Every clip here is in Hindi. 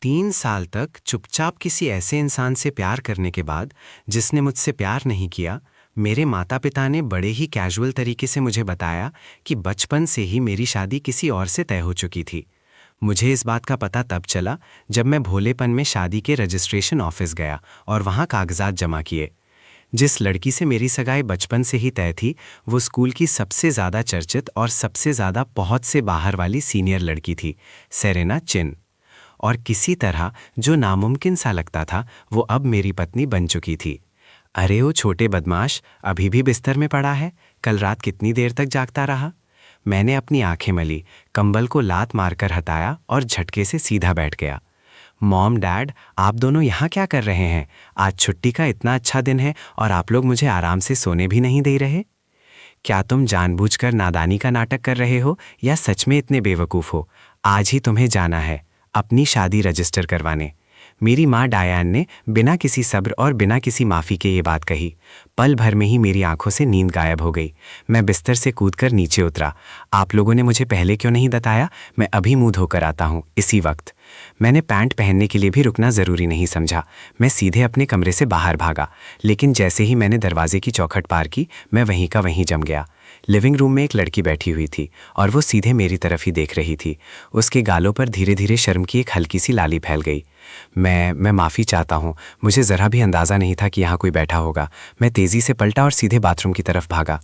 3 साल तक चुपचाप किसी ऐसे इंसान से प्यार करने के बाद जिसने मुझसे प्यार नहीं किया, मेरे माता पिता ने बड़े ही कैजुअल तरीके से मुझे बताया कि बचपन से ही मेरी शादी किसी और से तय हो चुकी थी। मुझे इस बात का पता तब चला जब मैं भोलेपन में शादी के रजिस्ट्रेशन ऑफिस गया और वहाँ कागजात जमा किए। जिस लड़की से मेरी सगाई बचपन से ही तय थी, वो स्कूल की सबसे ज़्यादा चर्चित और सबसे ज़्यादा पहुँच से बाहर वाली सीनियर लड़की थी, सेरेना चिन। और किसी तरह जो नामुमकिन सा लगता था, वो अब मेरी पत्नी बन चुकी थी। अरे ओ छोटे बदमाश, अभी भी बिस्तर में पड़ा है? कल रात कितनी देर तक जागता रहा? मैंने अपनी आंखें मली, कंबल को लात मारकर हटाया और झटके से सीधा बैठ गया। मॉम डैड, आप दोनों यहाँ क्या कर रहे हैं? आज छुट्टी का इतना अच्छा दिन है और आप लोग मुझे आराम से सोने भी नहीं दे रहे। क्या तुम जानबूझकर नादानी का नाटक कर रहे हो या सच में इतने बेवकूफ़ हो? आज ही तुम्हें जाना है अपनी शादी रजिस्टर करवाने। मेरी माँ डायान ने बिना किसी सब्र और बिना किसी माफ़ी के ये बात कही। पल भर में ही मेरी आंखों से नींद गायब हो गई। मैं बिस्तर से कूदकर नीचे उतरा। आप लोगों ने मुझे पहले क्यों नहीं बताया? मैं अभी मुंह धोकर आता हूँ इसी वक्त। मैंने पैंट पहनने के लिए भी रुकना ज़रूरी नहीं समझा। मैं सीधे अपने कमरे से बाहर भागा, लेकिन जैसे ही मैंने दरवाजे की चौखट पार की, मैं वहीं का वहीं जम गया। लिविंग रूम में एक लड़की बैठी हुई थी और वो सीधे मेरी तरफ ही देख रही थी। उसके गालों पर धीरे धीरे शर्म की एक हल्की सी लाली फैल गई। मैं माफ़ी चाहता हूँ, मुझे ज़रा भी अंदाज़ा नहीं था कि यहाँ कोई बैठा होगा। मैं तेज़ी से पलटा और सीधे बाथरूम की तरफ भागा।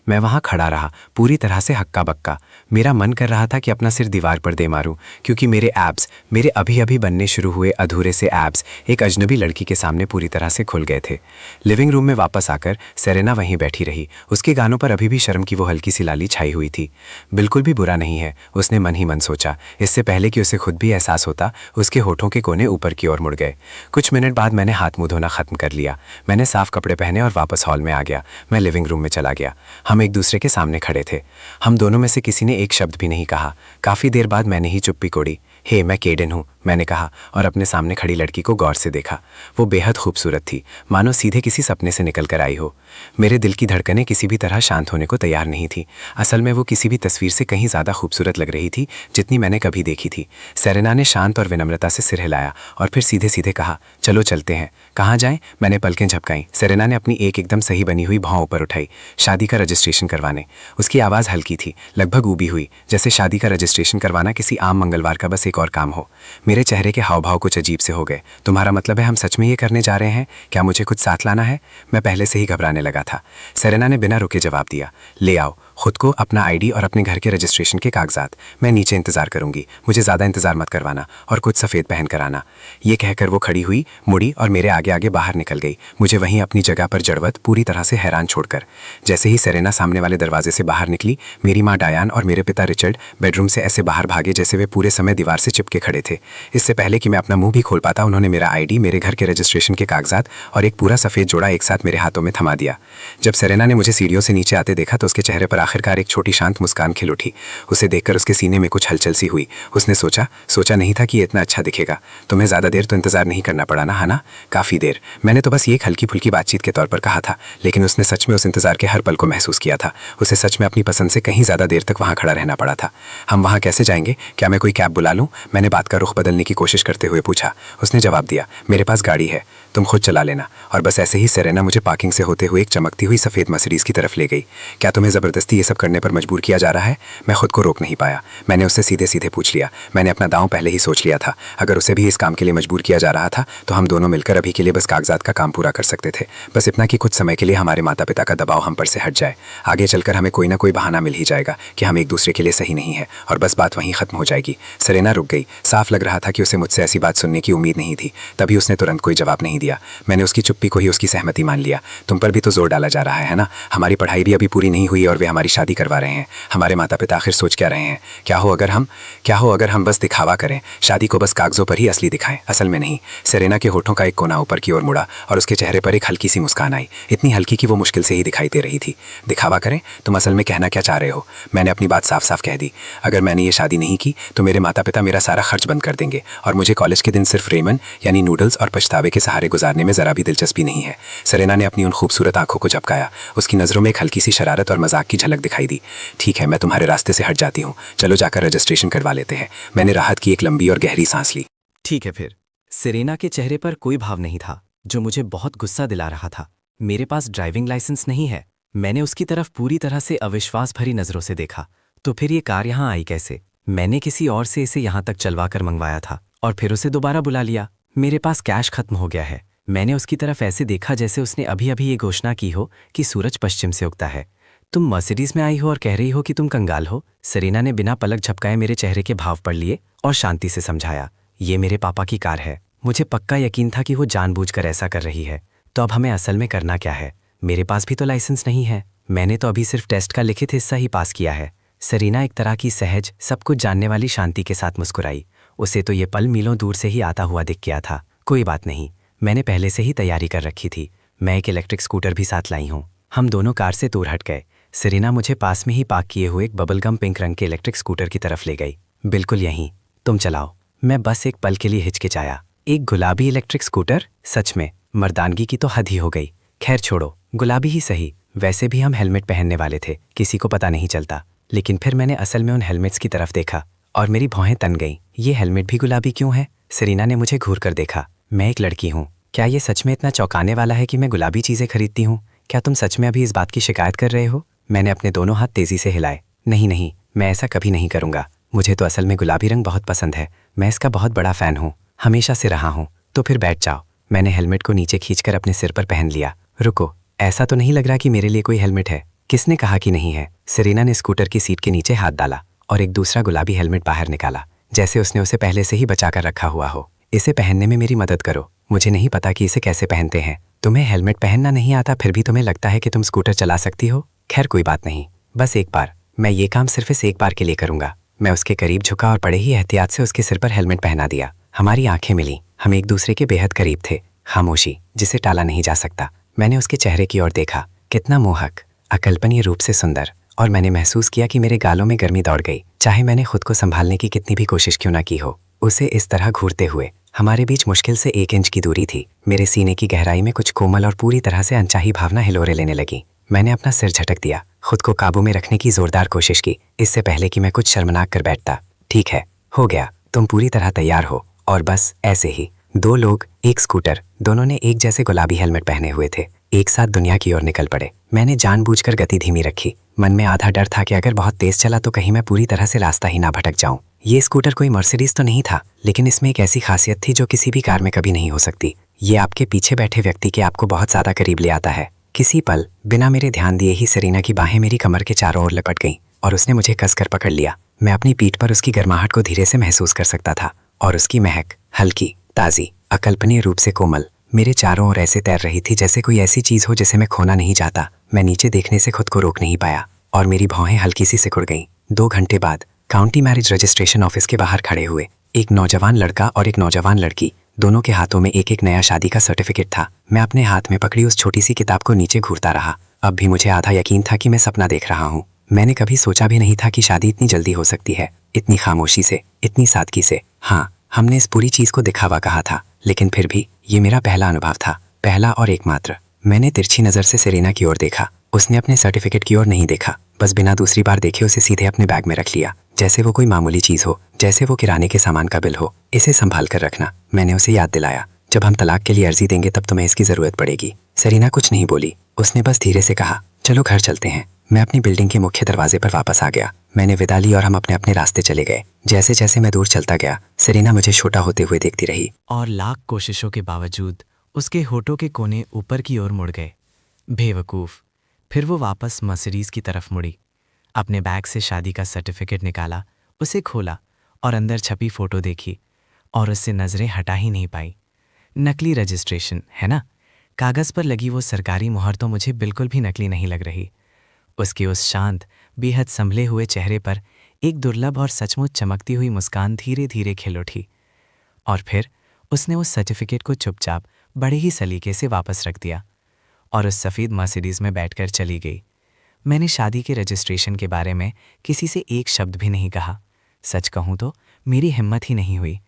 मैं वहाँ खड़ा रहा, पूरी तरह से हक्का बक्का। मेरा मन कर रहा था कि अपना सिर दीवार पर दे मारूं, क्योंकि मेरे एब्स, मेरे अभी अभी बनने शुरू हुए अधूरे से एब्स, एक अजनबी लड़की के सामने पूरी तरह से खुल गए थे। लिविंग रूम में वापस आकर सेरेना वहीं बैठी रही। उसके गानों पर अभी भी शर्म की वो हल्की सी लाली छाई हुई थी। बिल्कुल भी बुरा नहीं है, उसने मन ही मन सोचा। इससे पहले कि उसे खुद भी एहसास होता, उसके होठों के कोने ऊपर की ओर मुड़ गए। कुछ मिनट बाद मैंने हाथ मुंह धोना खत्म कर लिया। मैंने साफ कपड़े पहने और वापस हॉल में आ गया। मैं लिविंग रूम में चला गया। हम एक दूसरे के सामने खड़े थे। हम दोनों में से किसी ने एक शब्द भी नहीं कहा। काफ़ी देर बाद मैंने ही चुप्पी तोड़ी। हे, मैं केडन हूँ, मैंने कहा और अपने सामने खड़ी लड़की को गौर से देखा। वो बेहद खूबसूरत थी, मानो सीधे किसी सपने से निकल कर आई हो। मेरे दिल की धड़कनें किसी भी तरह शांत होने को तैयार नहीं थी। असल में वो किसी भी तस्वीर से कहीं ज़्यादा खूबसूरत लग रही थी जितनी मैंने कभी देखी थी। सेरेना ने शांत और विनम्रता से सिर हिलाया और फिर सीधे सीधे कहा, चलो चलते हैं। कहाँ जाएं? मैंने पलकें झपकाईं। सेरेना ने अपनी एक एकदम सही बनी हुई भौं ऊपर उठाई। शादी का रजिस्ट्रेशन करवाने। उसकी आवाज़ हल्की थी, लगभग ऊबी हुई, जैसे शादी का रजिस्ट्रेशन करवाना किसी आम मंगलवार का बस एक और काम हो। मेरे चेहरे के हाव भाव कुछ अजीब से हो गए। तुम्हारा मतलब है हम सच में ये करने जा रहे हैं? क्या मुझे कुछ साथ लाना है? मैं पहले से ही घबराने लगा था। सेरेना ने बिना रुके जवाब दिया, ले आओ खुद को, अपना आईडी और अपने घर के रजिस्ट्रेशन के कागजात। मैं नीचे इंतजार करूंगी, मुझे ज़्यादा इंतजार मत करवाना, और कुछ सफ़ेद पहन कर आना। ये कहकर वो खड़ी हुई, मुड़ी और मेरे आगे आगे बाहर निकल गई, मुझे वहीं अपनी जगह पर जड़वत पूरी तरह से हैरान छोड़कर। जैसे ही सेरेना सामने वाले दरवाजे से बाहर निकली, मेरी माँ डायान और मेरे पिता रिचर्ड बेडरूम से ऐसे बाहर भागे जैसे वे पूरे समय दीवार से चिपके खड़े थे। इससे पहले कि मैं अपना मुंह भी खोल पाता, उन्होंने मेरा आईडी, मेरे घर के रजिस्ट्रेशन के कागजात और एक पूरा सफ़ेद जोड़ा एक साथ मेरे हाथों में थमा दिया। जब सेरेना ने मुझे सीढ़ियों से नीचे आते देखा तो उसके चेहरे पर आखिरकार एक छोटी शांत मुस्कान खिल उठी। उसे देखकर उसके सीने में कुछ हलचल सी हुई। उसने सोचा नहीं था कि ये इतना अच्छा दिखेगा। तुम्हें ज़्यादा देर तो इंतजार नहीं करना पड़ा ना, है ना? काफ़ी देर। मैंने तो बस ये एक हल्की फुल्की बातचीत के तौर पर कहा था, लेकिन उसने सच में उस इंतजार के हर पल को महसूस किया था। उसे सच में अपनी पसंद से कहीं ज़्यादा देर तक वहाँ खड़ा रहना पड़ा था। हम वहाँ कैसे जाएंगे? क्या मैं कोई कैब बुला लूँ? मैंने बात का रुख बदलने की कोशिश करते हुए पूछा। उसने जवाब दिया, मेरे पास गाड़ी है, तुम खुद चला लेना। और बस ऐसे ही सेरेना मुझे पार्किंग से होते हुए एक चमकती हुई सफ़ेद मर्सिडीज़ की तरफ ले गई। क्या तुम्हें ज़बरदस्ती ये सब करने पर मजबूर किया जा रहा है? मैं खुद को रोक नहीं पाया। मैंने उससे सीधे सीधे पूछ लिया। मैंने अपना दांव पहले ही सोच लिया था। अगर उसे भी इस काम के लिए मजबूर किया जा रहा था तो हम दोनों मिलकर अभी के लिए बस कागजात का काम पूरा कर सकते थे। बस इतना कि कुछ समय के लिए हमारे माता पिता का दबाव हम पर से हट जाए। आगे चलकर हमें कोई ना कोई बहाना मिल ही जाएगा कि हम एक दूसरे के लिए सही नहीं है, और बस बात वहीं ख़त्म हो जाएगी। सेरेना रुक गई। साफ लग रहा था कि उसे मुझसे ऐसी बात सुनने की उम्मीद नहीं थी। तभी उसने तुरंत कोई जवाब नहीं दिया। मैंने उसकी चुप्पी को ही उसकी सहमति मान लिया। तुम पर भी तो जोर डाला जा रहा है ना? हमारी पढ़ाई भी अभी पूरी नहीं हुई और वे हमारी शादी करवा रहे हैं। हमारे माता पिता आखिर सोच क्या रहे हैं? क्या हो अगर हम बस दिखावा करें, शादी को बस कागजों पर ही असली दिखाएं, असल में नहीं। सेरेना के होठों का एक कोना ऊपर की ओर मुड़ा और उसके चेहरे पर एक हल्की सी मुस्कान आई, इतनी हल्की कि वो मुश्किल से ही दिखाई दे रही थी। दिखावा करें? तुम असल में कहना क्या चाह रहे हो? मैंने अपनी बात साफ साफ कह दी। अगर मैंने ये शादी नहीं की तो मेरे माता पिता मेरा सारा खर्च बंद कर देंगे और मुझे कॉलेज के दिन सिर्फ रेमन यानी नूडल्स और पछतावे के सहारे गुजारने में ज़रा भी दिलचस्पी नहीं है। सेरेना ने अपनी उन खूबसूरत आंखों को झपकाया। उसकी नज़रों में एक हल्की सी शरारत और मजाक की झलक दिखाई दी। ठीक है, मैं तुम्हारे रास्ते से हट जाती हूँ, चलो जाकर रजिस्ट्रेशन करवा लेते हैं। मैंने राहत की एक लंबी और गहरी सांस ली। ठीक है फिर। सेरेना के चेहरे पर कोई भाव नहीं था, जो मुझे बहुत गुस्सा दिला रहा था। मेरे पास ड्राइविंग लाइसेंस नहीं है। मैंने उसकी तरफ पूरी तरह से अविश्वास भरी नज़रों से देखा। तो फिर ये कार यहाँ आई कैसे? मैंने किसी और से इसे यहाँ तक चलवा कर मंगवाया था और फिर उसे दोबारा बुला लिया। मेरे पास कैश खत्म हो गया है। मैंने उसकी तरफ ऐसे देखा जैसे उसने अभी अभी ये घोषणा की हो कि सूरज पश्चिम से उगता है। तुम मर्सिडीज में आई हो और कह रही हो कि तुम कंगाल हो? सेरेना ने बिना पलक झपकाए मेरे चेहरे के भाव पढ़ लिए और शांति से समझाया, ये मेरे पापा की कार है। मुझे पक्का यकीन था कि वो जानबूझकर ऐसा कर रही है। तो अब हमें असल में करना क्या है? मेरे पास भी तो लाइसेंस नहीं है। मैंने तो अभी सिर्फ टेस्ट का लिखित हिस्सा ही पास किया है। सेरेना एक तरह की सहज, सब कुछ जानने वाली शांति के साथ मुस्कुराई। उसे तो ये पल मीलों दूर से ही आता हुआ दिख गया था। कोई बात नहीं, मैंने पहले से ही तैयारी कर रखी थी। मैं एक इलेक्ट्रिक स्कूटर भी साथ लाई हूँ। हम दोनों कार से दूर हट गए। सेरेना मुझे पास में ही पार्क किए हुए एक बबलगम पिंक रंग के इलेक्ट्रिक स्कूटर की तरफ ले गई। बिल्कुल यहीं, तुम चलाओ। मैं बस एक पल के लिए हिचकिचाया। एक गुलाबी इलेक्ट्रिक स्कूटर? सच में मर्दानगी की तो हद ही हो गई। खैर छोड़ो, गुलाबी ही सही। वैसे भी हम हेलमेट पहनने वाले थे, किसी को पता नहीं चलता। लेकिन फिर मैंने असल में उन हेलमेट्स की तरफ देखा और मेरी भौहें तन गईं। ये हेलमेट भी गुलाबी क्यों है? सेरेना ने मुझे घूर कर देखा। मैं एक लड़की हूँ। क्या ये सच में इतना चौंकाने वाला है कि मैं गुलाबी चीज़ें खरीदती हूँ? क्या तुम सच में अभी इस बात की शिकायत कर रहे हो? मैंने अपने दोनों हाथ तेजी से हिलाए। नहीं नहीं, मैं ऐसा कभी नहीं करूँगा। मुझे तो असल में गुलाबी रंग बहुत पसंद है। मैं इसका बहुत बड़ा फ़ैन हूँ, हमेशा से रहा हूँ। तो फिर बैठ जाओ। मैंने हेलमेट को नीचे खींचकर अपने सिर पर पहन लिया। रुको, ऐसा तो नहीं लग रहा कि मेरे लिए कोई हेलमेट है? किसने कहा कि नहीं है? सेरेना ने स्कूटर की सीट के नीचे हाथ डाला और एक दूसरा गुलाबी हेलमेट बाहर निकाला, जैसे उसने उसे पहले से ही बचा कर रखा हुआ हो। इसे पहनने में मेरी मदद करो। मुझे नहीं पता कि इसे कैसे पहनते हैं। तुम्हें हेलमेट पहनना नहीं आता, फिर भी तुम्हें लगता है कि तुम स्कूटर चला सकती हो? खैर कोई बात नहीं, बस एक बार। मैं ये काम सिर्फ इस एक बार के लिए करूंगा। मैं उसके करीब झुका और बड़े ही एहतियात से उसके सिर पर हेलमेट पहना दिया। हमारी आंखें मिली। हम एक दूसरे के बेहद करीब थे। खामोशी, जिसे टाला नहीं जा सकता। मैंने उसके चेहरे की ओर देखा। कितना मोहक, अकल्पनीय रूप से सुंदर। और मैंने महसूस किया कि मेरे गालों में गर्मी दौड़ गई, चाहे मैंने खुद को संभालने की कितनी भी कोशिश क्यों ना की हो। उसे इस तरह घूरते हुए हमारे बीच मुश्किल से 1 इंच की दूरी थी। मेरे सीने की गहराई में कुछ कोमल और पूरी तरह से अनचाही भावना हिलोरे लेने लगी। मैंने अपना सिर झटक दिया, खुद को काबू में रखने की जोरदार कोशिश की, इससे पहले कि मैं कुछ शर्मनाक कर बैठता। ठीक है, हो गया। तुम पूरी तरह तैयार हो। और बस ऐसे ही 2 लोग, एक स्कूटर, दोनों ने एक जैसे गुलाबी हेलमेट पहने हुए थे, एक साथ दुनिया की ओर निकल पड़े। मैंने जानबूझकर गति धीमी रखी। मन में आधा डर था कि अगर बहुत तेज चला तो कहीं मैं पूरी तरह से रास्ता ही ना भटक जाऊं। ये स्कूटर कोई मर्सिडीज तो नहीं था, लेकिन इसमें एक ऐसी खासियत थी जो किसी भी कार में कभी नहीं हो सकती। ये आपके पीछे बैठे व्यक्ति के आपको बहुत ज्यादा करीब ले आता है। किसी पल बिना मेरे ध्यान दिए ही सेरेना की बाहें मेरी कमर के चारों ओर लपट गईं और उसने मुझे कसकर पकड़ लिया। मैं अपनी पीठ पर उसकी गर्माहट को धीरे से महसूस कर सकता था और उसकी महक, हल्की, ताज़ी, अकल्पनीय रूप से कोमल, मेरे चारों ओर ऐसे तैर रही थी जैसे कोई ऐसी चीज हो जिसे मैं खोना नहीं चाहता। मैं नीचे देखने से खुद को रोक नहीं पाया और मेरी भौहें हल्की सी सिकुड़ गईं। 2 घंटे बाद काउंटी मैरिज रजिस्ट्रेशन ऑफिस के बाहर खड़े हुए एक नौजवान लड़का और एक नौजवान लड़की, दोनों के हाथों में एक एक नया शादी का सर्टिफिकेट था। मैं अपने हाथ में पकड़ी उस छोटी सी किताब को नीचे घूरता रहा। अब भी मुझे आधा यकीन था कि मैं सपना देख रहा हूँ। मैंने कभी सोचा भी नहीं था कि शादी इतनी जल्दी हो सकती है, इतनी खामोशी से, इतनी सादगी से। हाँ, हमने इस पूरी चीज को दिखावा कहा था, लेकिन फिर भी ये मेरा पहला अनुभव था, पहला और एकमात्र। मैंने तिरछी नजर से सेरेना की ओर देखा। उसने अपने सर्टिफिकेट की ओर नहीं देखा, बस बिना दूसरी बार देखे उसे सीधे अपने बैग में रख लिया, जैसे वो कोई मामूली चीज हो, जैसे वो किराने के सामान का बिल हो। इसे संभाल कर रखना। मैंने उसे याद दिलाया, जब हम तलाक के लिए अर्जी देंगे तब तुम्हें इसकी जरूरत पड़ेगी। सेरेना कुछ नहीं बोली, उसने बस धीरे से कहा, चलो घर चलते हैं। मैं अपनी बिल्डिंग के मुख्य दरवाजे पर वापस आ गया। मैंने विदा ली और हम अपने अपने रास्ते चले गए। जैसे जैसे मैं दूर चलता गया, सेरेना मुझे छोटा होते हुए देखती रही और लाख कोशिशों के बावजूद उसके होठों के कोने ऊपर की ओर मुड़ गए। बेवकूफ़। फिर वो वापस मर्सिडीज की तरफ मुड़ी, अपने बैग से शादी का सर्टिफिकेट निकाला, उसे खोला और अंदर छपी फ़ोटो देखी और उससे नज़रें हटा ही नहीं पाई। नकली रजिस्ट्रेशन है ना? कागज़ पर लगी वो सरकारी मुहर तो मुझे बिल्कुल भी नकली नहीं लग रही। उसके उस शांत, बेहद संभले हुए चेहरे पर एक दुर्लभ और सचमुच चमकती हुई मुस्कान धीरे धीरे खिल उठी और फिर उसने उस सर्टिफिकेट को चुपचाप बड़े ही सलीके से वापस रख दिया और उस सफ़ेद मर्सिडीज़ में बैठकर चली गई। मैंने शादी के रजिस्ट्रेशन के बारे में किसी से एक शब्द भी नहीं कहा। सच कहूँ तो मेरी हिम्मत ही नहीं हुई।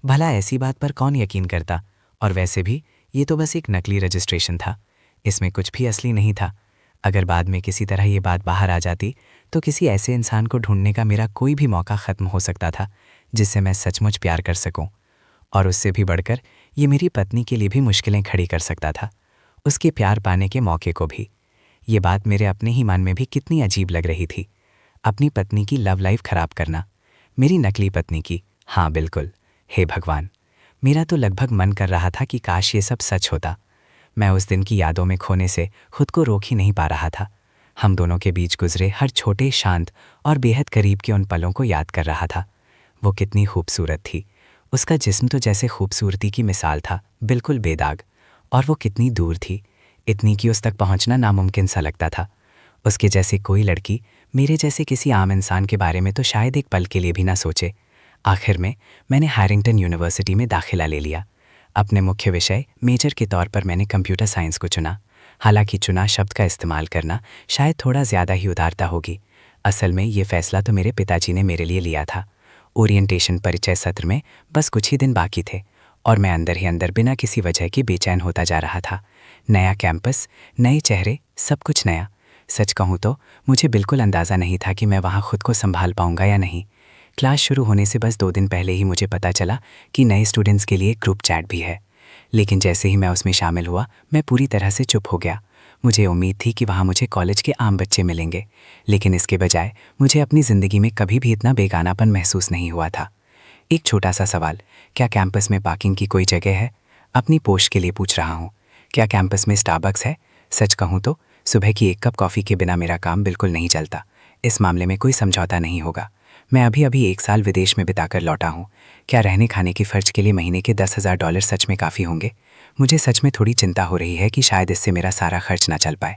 भला ऐसी बात पर कौन यकीन करता? और वैसे भी ये तो बस एक नकली रजिस्ट्रेशन था, इसमें कुछ भी असली नहीं था। अगर बाद में किसी तरह ये बात बाहर आ जाती तो किसी ऐसे इंसान को ढूंढने का मेरा कोई भी मौका ख़त्म हो सकता था जिससे मैं सचमुच प्यार कर सकूं। और उससे भी बढ़कर ये मेरी पत्नी के लिए भी मुश्किलें खड़ी कर सकता था, उसके प्यार पाने के मौके को भी। ये बात मेरे अपने ही मन में भी कितनी अजीब लग रही थी। अपनी पत्नी की लव लाइफ खराब करना, मेरी नकली पत्नी की। हाँ बिल्कुल, हे भगवान, मेरा तो लगभग मन कर रहा था कि काश ये सब सच होता। मैं उस दिन की यादों में खोने से खुद को रोक ही नहीं पा रहा था। हम दोनों के बीच गुजरे हर छोटे, शांत और बेहद करीब के उन पलों को याद कर रहा था। वो कितनी खूबसूरत थी, उसका जिस्म तो जैसे खूबसूरती की मिसाल था, बिल्कुल बेदाग। और वो कितनी दूर थी, इतनी कि उस तक पहुंचना नामुमकिन सा लगता था। उसके जैसे कोई लड़की मेरे जैसे किसी आम इंसान के बारे में तो शायद एक पल के लिए भी ना सोचे। आखिर में मैंने हैरिंगटन यूनिवर्सिटी में दाखिला ले लिया। अपने मुख्य विषय मेजर के तौर पर मैंने कंप्यूटर साइंस को चुना। हालांकि चुना शब्द का इस्तेमाल करना शायद थोड़ा ज़्यादा ही उदारता होगी। असल में ये फैसला तो मेरे पिताजी ने मेरे लिए लिया था। ओरिएंटेशन परिचय सत्र में बस कुछ ही दिन बाकी थे और मैं अंदर ही अंदर बिना किसी वजह के बेचैन होता जा रहा था। नया कैंपस, नए चेहरे, सब कुछ नया। सच कहूँ तो मुझे बिल्कुल अंदाज़ा नहीं था कि मैं वहाँ खुद को संभाल पाऊँगा या नहीं। क्लास शुरू होने से बस 2 दिन पहले ही मुझे पता चला कि नए स्टूडेंट्स के लिए ग्रुप चैट भी है। लेकिन जैसे ही मैं उसमें शामिल हुआ, मैं पूरी तरह से चुप हो गया। मुझे उम्मीद थी कि वहाँ मुझे कॉलेज के आम बच्चे मिलेंगे, लेकिन इसके बजाय मुझे अपनी ज़िंदगी में कभी भी इतना बेगानापन महसूस नहीं हुआ था। एक छोटा सा सवाल, क्या कैंपस में पार्किंग की कोई जगह है? अपनी पोस्ट के लिए पूछ रहा हूँ। क्या कैंपस में स्टारबक्स है? सच कहूँ तो सुबह की 1 कप कॉफ़ी के बिना मेरा काम बिल्कुल नहीं चलता। इस मामले में कोई समझौता नहीं होगा। मैं अभी 1 साल विदेश में बिताकर लौटा हूँ। क्या रहने खाने की खर्च के लिए महीने के $10,000 सच में काफ़ी होंगे? मुझे सच में थोड़ी चिंता हो रही है कि शायद इससे मेरा सारा खर्च ना चल पाए।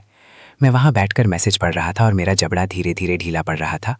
मैं वहाँ बैठकर मैसेज पढ़ रहा था और मेरा जबड़ा धीरे धीरे ढीला पड़ रहा था।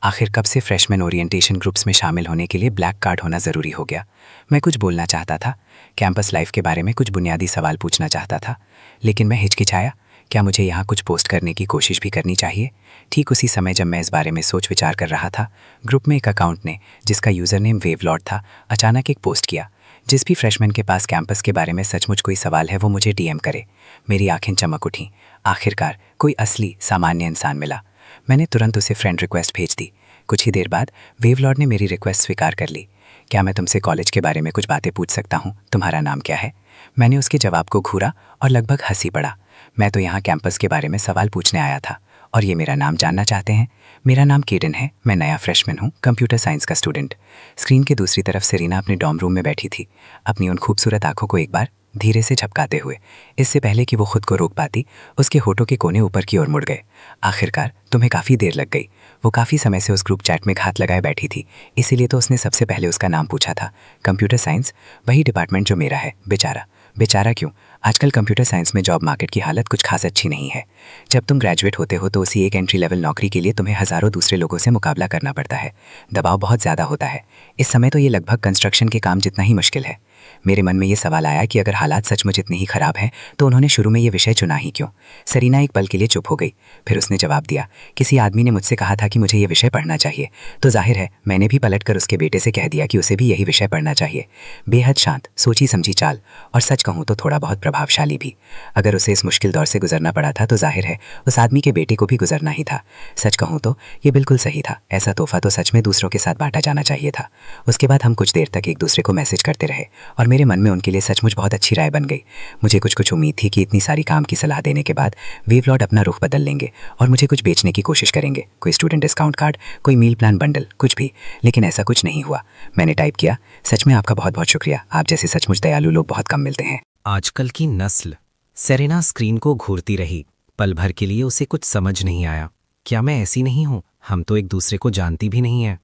आखिर कब से फ्रेशमैन ओरिएंटेशन ग्रुप्स में शामिल होने के लिए ब्लैक कार्ड होना ज़रूरी हो गया? मैं कुछ बोलना चाहता था, कैंपस लाइफ के बारे में कुछ बुनियादी सवाल पूछना चाहता था, लेकिन मैं हिचकिचाया। क्या मुझे यहाँ कुछ पोस्ट करने की कोशिश भी करनी चाहिए? ठीक उसी समय जब मैं इस बारे में सोच विचार कर रहा था, ग्रुप में एक अकाउंट ने, जिसका यूज़र नेम वेवलॉर्ड था, अचानक एक पोस्ट किया, जिस भी फ्रेशमैन के पास कैंपस के बारे में सचमुच कोई सवाल है वो मुझे डीएम करे। मेरी आंखें चमक उठीं। आखिरकार कोई असली सामान्य इंसान मिला। मैंने तुरंत उसे फ्रेंड रिक्वेस्ट भेज दी। कुछ ही देर बाद वेवलॉर्ड ने मेरी रिक्वेस्ट स्वीकार कर ली। क्या मैं तुमसे कॉलेज के बारे में कुछ बातें पूछ सकता हूँ? तुम्हारा नाम क्या है? मैंने उसके जवाब को घूरा और लगभग हंसी पड़ा। मैं तो यहाँ कैंपस के बारे में सवाल पूछने आया था और ये मेरा नाम जानना चाहते हैं? मेरा नाम केडन है, मैं नया फ्रेशमैन हूँ, कंप्यूटर साइंस का स्टूडेंट। स्क्रीन के दूसरी तरफ सेरीना अपने डॉर्म रूम में बैठी थी, अपनी उन खूबसूरत आंखों को एक बार धीरे से झपकाते हुए। इससे पहले कि वो खुद को रोक पाती, उसके होठों के कोने ऊपर की ओर मुड़ गए। आखिरकार तुम्हें काफ़ी देर लग गई। वो काफ़ी समय से उस ग्रुप चैट में घात लगाए बैठी थी, इसीलिए तो उसने सबसे पहले उसका नाम पूछा था। कंप्यूटर साइंस, वही डिपार्टमेंट जो मेरा है। बेचारा। बेचारा क्यों? आजकल कंप्यूटर साइंस में जॉब मार्केट की हालत कुछ खास अच्छी नहीं है। जब तुम ग्रेजुएट होते हो तो उसी एक एंट्री लेवल नौकरी के लिए तुम्हें हज़ारों दूसरे लोगों से मुकाबला करना पड़ता है। दबाव बहुत ज़्यादा होता है। इस समय तो ये लगभग कंस्ट्रक्शन के काम जितना ही मुश्किल है। मेरे मन में ये सवाल आया कि अगर हालात सचमुच इतने ही खराब हैं तो उन्होंने शुरू में ये विषय चुना ही क्यों? सेरीना एक पल के लिए चुप हो गई, फिर उसने जवाब दिया, किसी आदमी ने मुझसे कहा था कि मुझे ये विषय पढ़ना चाहिए, तो जाहिर है मैंने भी पलटकर उसके बेटे से कह दिया कि उसे भी यही विषय पढ़ना चाहिए। बेहद शांत, सोची समझी चाल, और सच कहूँ तो थोड़ा बहुत प्रभावशाली भी। अगर उसे इस मुश्किल दौर से गुजरना पड़ा था तो जाहिर है उस आदमी के बेटे को भी गुजरना ही था। सच कहूँ तो ये बिल्कुल सही था। ऐसा तोहफा तो सच में दूसरों के साथ बांटा जाना चाहिए था। उसके बाद हम कुछ देर तक एक दूसरे को मैसेज करते रहे और मेरे मन में उनके लिए सचमुच बहुत अच्छी राय बन गई। मुझे कुछ उम्मीद थी कि इतनी सारी काम की सलाह देने के बाद वेवलॉर्ड अपना रुख बदल लेंगे और मुझे कुछ बेचने की कोशिश करेंगे, कोई स्टूडेंट डिस्काउंट कार्ड, कोई मील प्लान बंडल, कुछ भी। लेकिन ऐसा कुछ नहीं हुआ। मैंने टाइप किया, सच में आपका बहुत बहुत शुक्रिया, आप जैसे सचमुच दयालु लोग बहुत कम मिलते हैं। आजकल की नस्ल। सेरेना स्क्रीन को घूरती रही। पल भर के लिए उसे कुछ समझ नहीं आया। क्या मैं ऐसी नहीं हूँ? हम तो एक दूसरे को जानती भी नहीं है।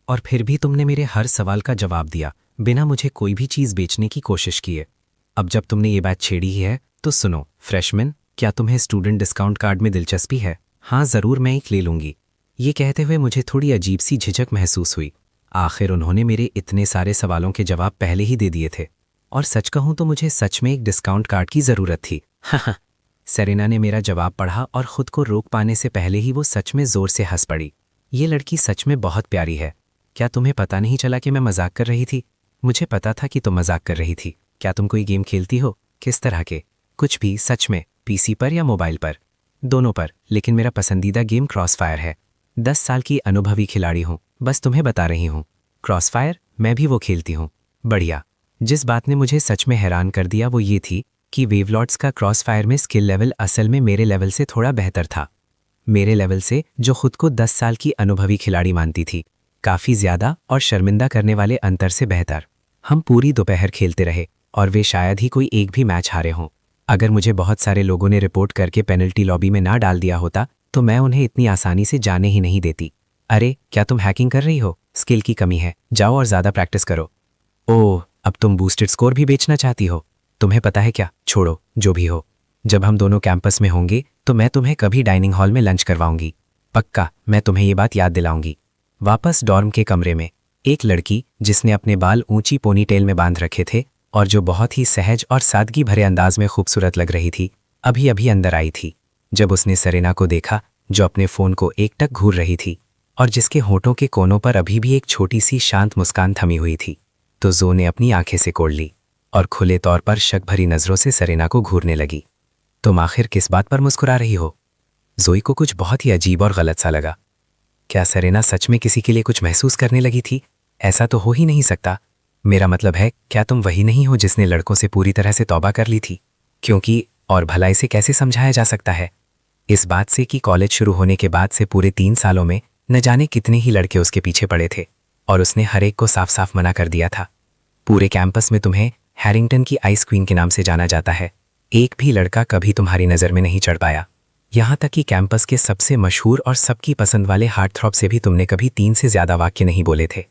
और फिर भी तुमने मेरे हर सवाल का जवाब दिया, बिना मुझे कोई भी चीज़ बेचने की कोशिश किए। अब जब तुमने ये बात छेड़ी ही है तो सुनो फ्रेशमैन, क्या तुम्हें स्टूडेंट डिस्काउंट कार्ड में दिलचस्पी है? हाँ ज़रूर, मैं एक ले लूँगी। ये कहते हुए मुझे थोड़ी अजीब सी झिझक महसूस हुई। आखिर उन्होंने मेरे इतने सारे सवालों के जवाब पहले ही दे दिए थे, और सच कहूँ तो मुझे सच में एक डिस्काउंट कार्ड की ज़रूरत थी। हाँ। सेरेना ने मेरा जवाब पढ़ा और ख़ुद को रोक पाने से पहले ही वो सच में ज़ोर से हंस पड़ी। ये लड़की सच में बहुत प्यारी है। क्या तुम्हें पता नहीं चला कि मैं मजाक कर रही थी? मुझे पता था कि तुम मजाक कर रही थी। क्या तुम कोई गेम खेलती हो? किस तरह के? कुछ भी, सच में, पीसी पर या मोबाइल पर? दोनों पर, लेकिन मेरा पसंदीदा गेम क्रॉसफायर है। 10 साल की अनुभवी खिलाड़ी हूँ, बस तुम्हें बता रही हूँ। क्रॉसफायर, मैं भी वो खेलती हूँ। बढ़िया। जिस बात ने मुझे सच में हैरान कर दिया वो ये थी कि वेवलॉर्ड्स का क्रॉसफायर में स्किल लेवल असल में मेरे लेवल से थोड़ा बेहतर था। मेरे लेवल से, जो खुद को 10 साल की अनुभवी खिलाड़ी मानती थी, काफ़ी ज़्यादा और शर्मिंदा करने वाले अंतर से बेहतर। हम पूरी दोपहर खेलते रहे और वे शायद ही कोई एक भी मैच हारे हों। अगर मुझे बहुत सारे लोगों ने रिपोर्ट करके पेनल्टी लॉबी में ना डाल दिया होता तो मैं उन्हें इतनी आसानी से जाने ही नहीं देती। अरे क्या तुम हैकिंग कर रही हो? स्किल की कमी है, जाओ और ज़्यादा प्रैक्टिस करो। ओह, अब तुम बूस्टेड स्कोर भी बेचना चाहती हो? तुम्हें पता है क्या, छोड़ो जो भी हो। जब हम दोनों कैंपस में होंगे तो मैं तुम्हें कभी डाइनिंग हॉल में लंच करवाऊंगी। पक्का, मैं तुम्हें ये बात याद दिलाऊंगी। वापस डॉर्म के कमरे में एक लड़की, जिसने अपने बाल ऊंची पोनीटेल में बांध रखे थे और जो बहुत ही सहज और सादगी भरे अंदाज में खूबसूरत लग रही थी, अभी अभी अंदर आई थी। जब उसने सेरेना को देखा, जो अपने फ़ोन को एकटक घूर रही थी और जिसके होठों के कोनों पर अभी भी एक छोटी सी शांत मुस्कान थमी हुई थी, तो जो ने अपनी आंखें सिकोड़ ली और खुले तौर पर शक भरी नज़रों से सेरेना को घूरने लगी। तुम आखिर किस बात पर मुस्कुरा रही हो? जोई को कुछ बहुत ही अजीब और गलत सा लगा। क्या सेरेना सच में किसी के लिए कुछ महसूस करने लगी थी? ऐसा तो हो ही नहीं सकता। मेरा मतलब है, क्या तुम वही नहीं हो जिसने लड़कों से पूरी तरह से तौबा कर ली थी? क्योंकि और भला इसे कैसे समझाया जा सकता है? इस बात से कि कॉलेज शुरू होने के बाद से पूरे 3 सालों में न जाने कितने ही लड़के उसके पीछे पड़े थे और उसने हर एक को साफ साफ मना कर दिया था। पूरे कैंपस में तुम्हें हैरिंगटन की आइस क्वीन के नाम से जाना जाता है। एक भी लड़का कभी तुम्हारी नज़र में नहीं चढ़ पाया। यहाँ तक कि कैंपस के सबसे मशहूर और सबकी पसंद वाले हार्ट थ्रॉप से भी तुमने कभी 3 से ज़्यादा वाक्य नहीं बोले थे।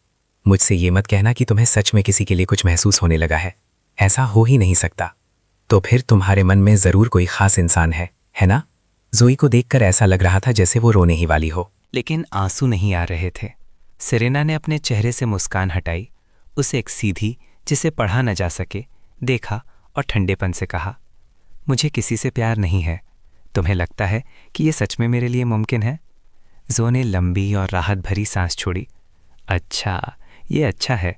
मुझसे ये मत कहना कि तुम्हें सच में किसी के लिए कुछ महसूस होने लगा है। ऐसा हो ही नहीं सकता। तो फिर तुम्हारे मन में ज़रूर कोई ख़ास इंसान है ना? जोई को देखकर ऐसा लग रहा था जैसे वो रोने ही वाली हो। लेकिन आंसू नहीं आ रहे थे। सेरेना ने अपने चेहरे से मुस्कान हटाई, उसे एक सीधी, जिसे पढ़ा न जा सके, देखा और ठंडेपन से कहा, मुझे किसी से प्यार नहीं है। तुम्हें लगता है कि ये सच में मेरे लिए मुमकिन है? जो ने लंबी और राहत भरी सांस छोड़ी। अच्छा, ये अच्छा है।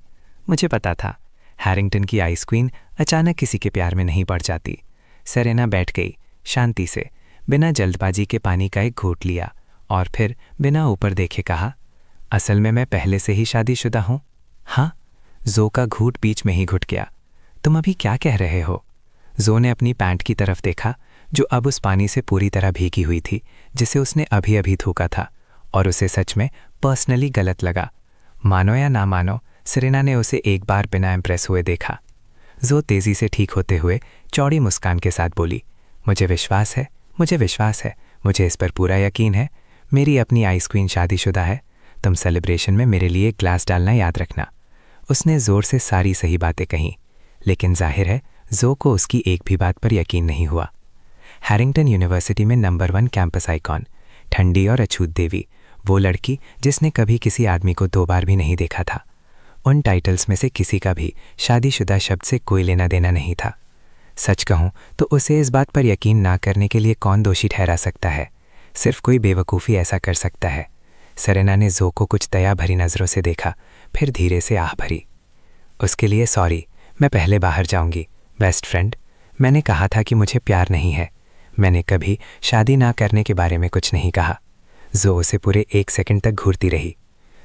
मुझे पता था हैरिंगटन की आइस क्वीन अचानक किसी के प्यार में नहीं पड़ जाती। सेरेना बैठ गई, शांति से, बिना जल्दबाजी के पानी का एक घूंट लिया और फिर बिना ऊपर देखे कहा, असल में मैं पहले से ही शादीशुदा हूँ। हाँ? जो का घूंट बीच में ही घुट गया। तुम अभी क्या कह रहे हो? जो ने अपनी पैंट की तरफ देखा, जो अब उस पानी से पूरी तरह भीगी हुई थी जिसे उसने अभी अभी थूका था, और उसे सच में पर्सनली गलत लगा। मानो या ना मानो, सेरेना ने उसे एक बार बिना इम्प्रेस हुए देखा। जो तेज़ी से ठीक होते हुए चौड़ी मुस्कान के साथ बोली, मुझे विश्वास है, मुझे विश्वास है, मुझे इस पर पूरा यकीन है। मेरी अपनी आइस क्वीन शादीशुदा है। तुम सेलिब्रेशन में मेरे लिए एक ग्लास डालना याद रखना। उसने ज़ोर से सारी सही बातें कहीं, लेकिन जाहिर है जो को उसकी एक भी बात पर यकीन नहीं हुआ। हैरिंगटन यूनिवर्सिटी में नंबर 1 कैंपस आइकॉन, ठंडी और अछूत देवी, वो लड़की जिसने कभी किसी आदमी को 2 बार भी नहीं देखा था। उन टाइटल्स में से किसी का भी शादीशुदा शब्द से कोई लेना देना नहीं था। सच कहूँ तो उसे इस बात पर यकीन ना करने के लिए कौन दोषी ठहरा सकता है? सिर्फ कोई बेवकूफ़ी ऐसा कर सकता है। सेरेना ने जो को कुछ दया भरी नज़रों से देखा, फिर धीरे से आह भरी। उसके लिए सॉरी, मैं पहले बाहर जाऊंगी। बेस्ट फ्रेंड, मैंने कहा था कि मुझे प्यार नहीं है। मैंने कभी शादी ना करने के बारे में कुछ नहीं कहा। जो उसे पूरे 1 सेकंड तक घूरती रही।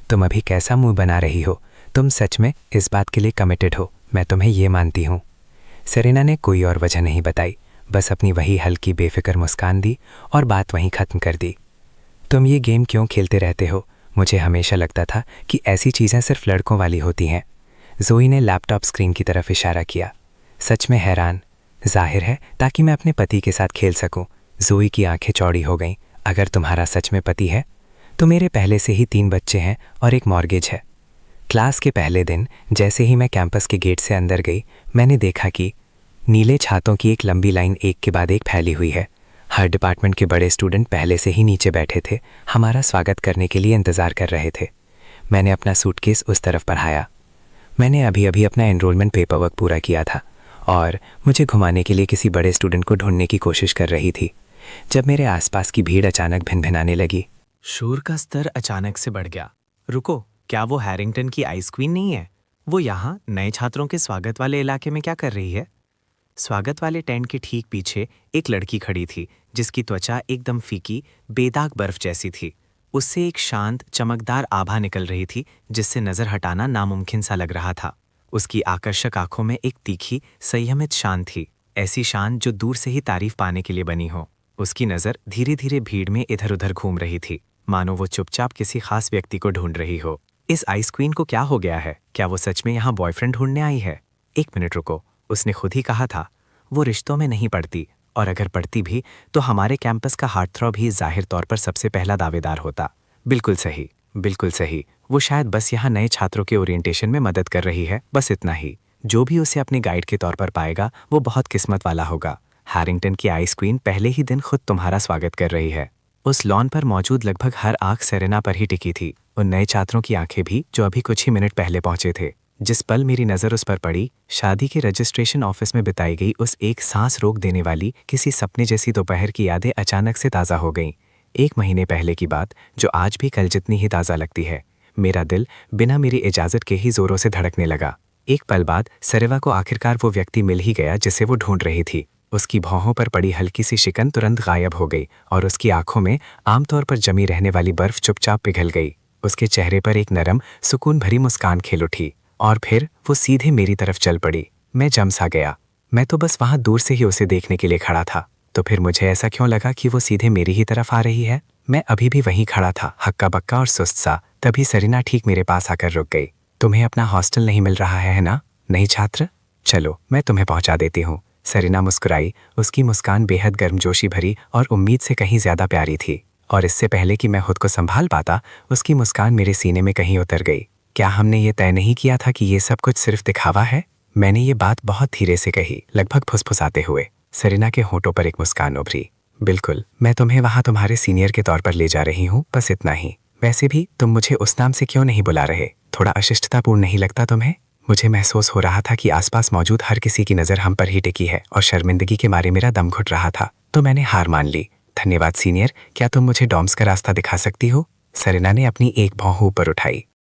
तुम अभी कैसा मुंह बना रही हो? तुम सच में इस बात के लिए कमिटेड हो, मैं तुम्हें ये मानती हूँ। सेरेना ने कोई और वजह नहीं बताई, बस अपनी वही हल्की बेफिक्र मुस्कान दी और बात वहीं ख़त्म कर दी। तुम ये गेम क्यों खेलते रहते हो? मुझे हमेशा लगता था कि ऐसी चीज़ें सिर्फ लड़कों वाली होती हैं। जोई ने लैपटॉप स्क्रीन की तरफ इशारा किया। सच में हैरान। जाहिर है ताकि मैं अपने पति के साथ खेल सकूं। जोई की आंखें चौड़ी हो गईं। अगर तुम्हारा सच में पति है तो मेरे पहले से ही 3 बच्चे हैं और एक मॉर्गेज है। क्लास के पहले दिन जैसे ही मैं कैंपस के गेट से अंदर गई, मैंने देखा कि नीले छातों की एक लंबी लाइन एक के बाद एक फैली हुई है। हर डिपार्टमेंट के बड़े स्टूडेंट पहले से ही नीचे बैठे थे, हमारा स्वागत करने के लिए इंतज़ार कर रहे थे। मैंने अपना सूटकेस उस तरफ बढ़ाया। मैंने अभी अभी अपना एनरोलमेंट पेपरवर्क पूरा किया था और मुझे घुमाने के लिए किसी बड़े स्टूडेंट को ढूंढने की कोशिश कर रही थी, जब मेरे आसपास की भीड़ अचानक भिनभिनाने लगी। शोर का स्तर अचानक से बढ़ गया। रुको, क्या वो हैरिंगटन की आइस क्वीन नहीं है? वो यहाँ नए छात्रों के स्वागत वाले इलाके में क्या कर रही है? स्वागत वाले टेंट के ठीक पीछे एक लड़की खड़ी थी, जिसकी त्वचा एकदम फीकी, बेदाग बर्फ जैसी थी। उससे एक शांत, चमकदार आभा निकल रही थी, जिससे नज़र हटाना नामुमकिन सा लग रहा था। उसकी आकर्षक आंखों में एक तीखी संयमित शान थी, ऐसी शान जो दूर से ही तारीफ पाने के लिए बनी हो। उसकी नज़र धीरे धीरे भीड़ में इधर उधर घूम रही थी, मानो वो चुपचाप किसी खास व्यक्ति को ढूंढ रही हो। इस आइस क्वीन को क्या हो गया है? क्या वो सच में यहाँ बॉयफ्रेंड ढूंढने आई है? एक मिनट रुको, उसने खुद ही कहा था वो रिश्तों में नहीं पड़ती, और अगर पड़ती भी तो हमारे कैंपस का हार्टथ्रॉब ही जाहिर तौर पर सबसे पहला दावेदार होता। बिल्कुल सही, बिल्कुल सही। वो शायद बस यहाँ नए छात्रों के ओरिएंटेशन में मदद कर रही है, बस इतना ही। जो भी उसे अपने गाइड के तौर पर पाएगा वो बहुत किस्मत वाला होगा। हैरिंगटन की आइस क्वीन पहले ही दिन खुद तुम्हारा स्वागत कर रही है। उस लॉन पर मौजूद लगभग हर आंख सेरेना पर ही टिकी थी, उन नए छात्रों की आंखें भी जो अभी कुछ ही मिनट पहले पहुंचे थे। जिस पल मेरी नज़र उस पर पड़ी, शादी के रजिस्ट्रेशन ऑफिस में बिताई गई उस एक सांस रोक देने वाली किसी सपने जैसी दोपहर की यादें अचानक से ताज़ा हो गईं। 1 महीने पहले की बात जो आज भी कल जितनी ही ताज़ा लगती है। मेरा दिल बिना मेरी इजाज़त के ही जोरों से धड़कने लगा। एक पल बाद सरेवा को आखिरकार वो व्यक्ति मिल ही गया जिसे वो ढूंढ रही थी। उसकी भौहों पर पड़ी हल्की सी शिकन तुरंत गायब हो गई और उसकी आंखों में आमतौर पर जमी रहने वाली बर्फ चुपचाप पिघल गई। उसके चेहरे पर एक नरम सुकून भरी मुस्कान खिल उठी और फिर वो सीधे मेरी तरफ चल पड़ी। मैं जम सा गया। मैं तो बस वहां दूर से ही उसे देखने के लिए खड़ा था, तो फिर मुझे ऐसा क्यों लगा कि वो सीधे मेरी ही तरफ आ रही है? मैं अभी भी वहीं खड़ा था, हक्का बक्का और सुस्त सा। तभी सरीना ठीक मेरे पास आकर रुक गई। तुम्हें अपना हॉस्टल नहीं मिल रहा है ना, नहीं छात्र? चलो मैं तुम्हें पहुंचा देती हूँ। सरीना मुस्कुराई। उसकी मुस्कान बेहद गर्मजोशी भरी और उम्मीद से कहीं ज्यादा प्यारी थी, और इससे पहले कि मैं खुद को संभाल पाता उसकी मुस्कान मेरे सीने में कहीं उतर गई। क्या हमने ये तय नहीं किया था कि ये सब कुछ सिर्फ दिखावा है? मैंने ये बात बहुत धीरे से कही, लगभग फुसफुसाते हुए। सरीना के होठों पर एक मुस्कान उभरी। बिल्कुल, मैं तुम्हें वहां तुम्हारे सीनियर के तौर पर ले जा रही हूँ, बस इतना ही। वैसे भी तुम मुझे उस नाम से क्यों नहीं बुला रहे? थोड़ा अशिष्टतापूर्ण नहीं लगता तुम्हें? मुझे महसूस हो रहा था कि आसपास मौजूद हर किसी की नज़र हम पर ही टिकी है और शर्मिंदगी के मारे मेरा दम घुट रहा था, तो मैंने हार मान ली। धन्यवाद सीनियर, क्या तुम मुझे डॉम्स का रास्ता दिखा सकती हो? सरीना ने अपनी एक भौं ऊपर उठाई।